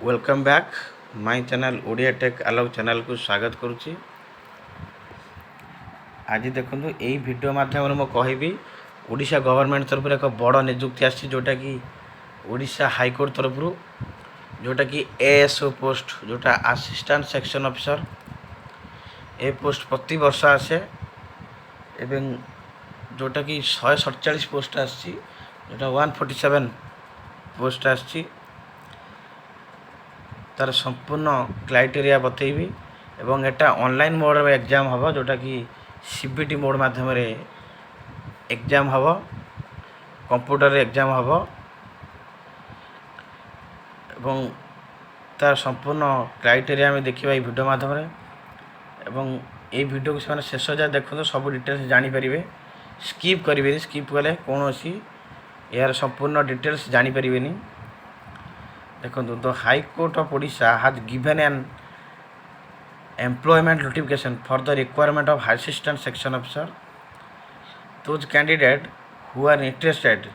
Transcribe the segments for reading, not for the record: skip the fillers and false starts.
Welcome back my channel Odia tech Alok channel को स्वागत करुच्ची। आज देखो यही वीडियो माध्यम मैं कहबी ओडिशा गवर्नमेंट तरफ एक बड़ निजुक्ति आसी जोटा कि ओडिशा हाईकोर्ट तरफ जोटा कि एएसओ पोस्ट जोटा असिस्टेंट सेक्शन ऑफिसर ए पोस्ट प्रति वर्ष आसे एवं जोटा कि 147 पोस्ट आसी जोटा 147 पोस्ट आसी तार संपूर्ण क्राइटेरिया बतेबी एवं एटा ऑनलाइन मोड में एग्जाम हम जोटा कि सीबीटी मोड माध्यम एग्जाम हम कंप्यूटर एग्जाम हम एवं तार संपूर्ण क्राइटेरिया में देखा वीडियो माध्यम एवं ये वीडियो को से शेष जाए देखो सब डिटेल्स जानीपर स्किप करेंगे स्किप कले कौन यार संपूर्ण डिटेल्स जानीपर देखो the high court of Odisha has given an employment notification for the requirement of assistant section officer those candidate who are interested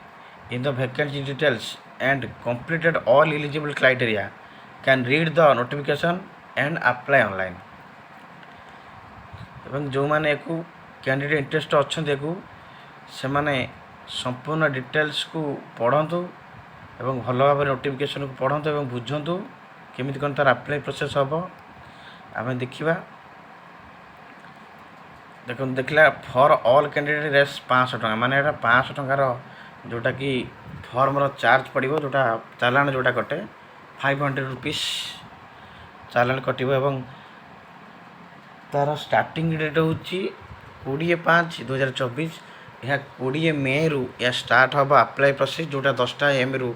in the vacancy details and completed all eligible criteria can read the notification and apply online एवं जो माने को candidate interest अच्छे को से माने संपूर्ण details को पढ़तु एवं भल भाव नोटिफिकेशन को पढ़तु एवं बुझतु केमी कौन तार अप्लाई प्रोसेस हम आम देखा देख देखला फॉर ऑल कैंडिडेट रेस 500 टका माने 500 टकार जोटा कि फॉर्म चार्ज पड़ो जोटा चालाण जोटा कटे 500 रुपीस चालाण कटो एवं तार स्टार्टिंग डेट हूँ 20/5/2024 यह 20 मे रु या स्टार्ट हम अप्लाई प्रोसेस जोटा 10टा AM रु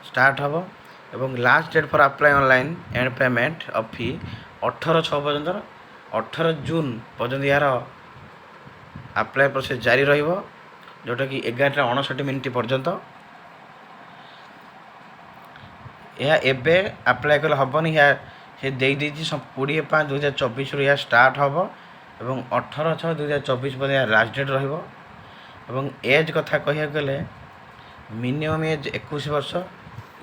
स्टार्ट हम एवं last date for apply online and payment of fee 18/6 पर्यंत 18 जून पर्यंत यार अप्लाई प्रोसेस जारी रहिबो जोटा कि 11:59 पर्यंत यह एबे अप्लाई कले हेनी या से दे 20/5/2024 यह स्टार्ट हम एवं 18/6/2024 पर्यंत लास्ट डेट रहिबो एवं एज कथा कह गले मिनिमम एज 21 वर्ष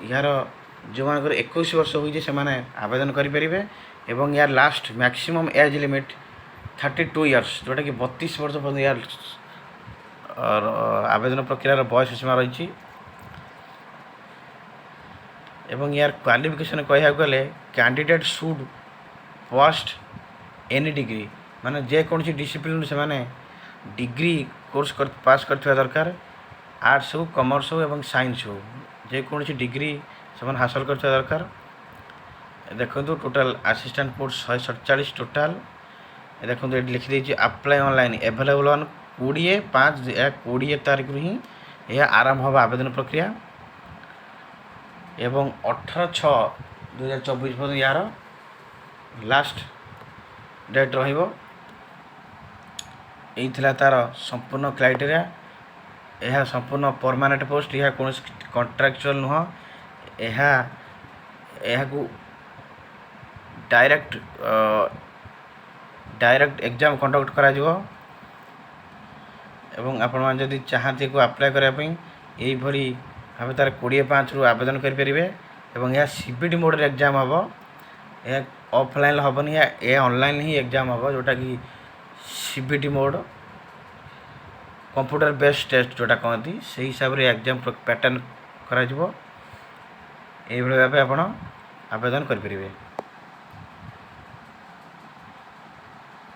यार जो मान 21 वर्ष होइए से माने आवेदन करें एवं यार last maximum age limit 32 years जोटा कि 32 वर्ष पर्यंत यार आवेदन प्रक्रियार बयस सीमा रही एवं यार क्वालिफिकेशन कह गले candidate should past any degree माने जेकोसी डिसिप्लिन से माने डिग्री कोर्स पास करथिबा दरकार आर्ट्स हो कॉमर्स हो एवं साइंस हो जेकोसी डिग्री से हासिल करथिबा दरकार देखो टोटाल असिस्टेंट पोस्ट 147 टोटाल देखो ये लिखी देती अप्लाई ऑनलाइन एवेलेबल ऑन 20/5/20 तारीख ही यह आरंभ हम आवेदन प्रक्रिया एवं 18/6/2024 पर्यंत यार लास्ट डेट रहिबो यही तार संपूर्ण क्राइटेरिया यह संपूर्ण परमानेंट पोस्ट यह कौन कॉन्ट्रैक्चुअल नुह यह को डायरेक्ट एग्जाम कंडक्ट करा एवं आपण मान जदि चाहते को अप्लाई करने यही भाव तार 20/5 रु आवेदन करेंगे एवं यह सीबीटी मोड रे एग्जाम हम यह ऑफलाइन हेनी या ऑनलाइन ही एग्जाम हम जोटा कि CBT mode computer based test जोटा कहती से हिसाब से एग्जाम पैटर्न करा भाव आप आवेदन करेंगे।